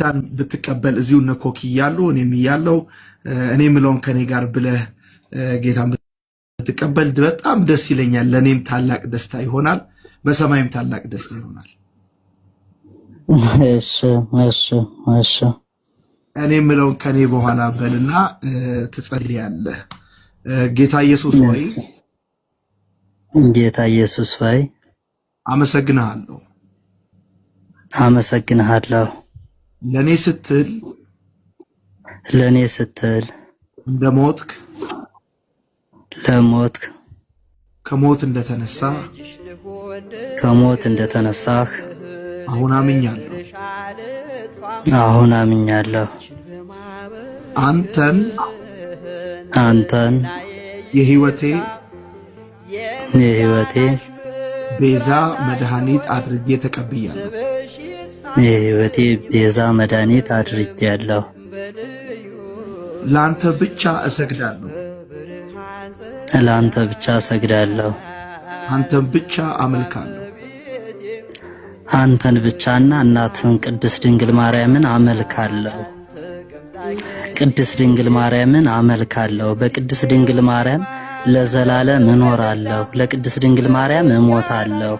ጌታን ብትቀበል እዚሁ እነ ኮኪ እያሉ እኔም እያለው እኔ የምለውን ከኔ ጋር ብለህ ጌታን ብትቀበል በጣም ደስ ይለኛል። ለእኔም ታላቅ ደስታ ይሆናል፣ በሰማይም ታላቅ ደስታ ይሆናል። እሺ እሺ እሺ። እኔ የምለውን ከኔ በኋላ በልና ትጸልያለህ። ጌታ ኢየሱስ ሆይ ጌታ ኢየሱስ ሆይ አመሰግንሃለሁ አመሰግንሃለሁ ለኔ ስትል እንደሞትክ ለሞትክ ከሞት እንደተነሳህ አሁን አምኛለሁ። አንተን የህይወቴ ቤዛ መድኃኒት አድርጌ ተቀብያለሁ። የህይወቴ ቤዛ መድኃኒት አድርጌያለሁ። ለአንተ ብቻ እሰግዳለሁ። አንተን ብቻ አመልካለሁ። አንተን ብቻና እናትህን ቅድስት ድንግል ማርያምን አመልካለሁ። ቅድስት ድንግል ማርያምን አመልካለሁ። በቅድስት ድንግል ማርያም ለዘላለም እኖራለሁ። ለቅድስት ድንግል ማርያም እሞታለሁ።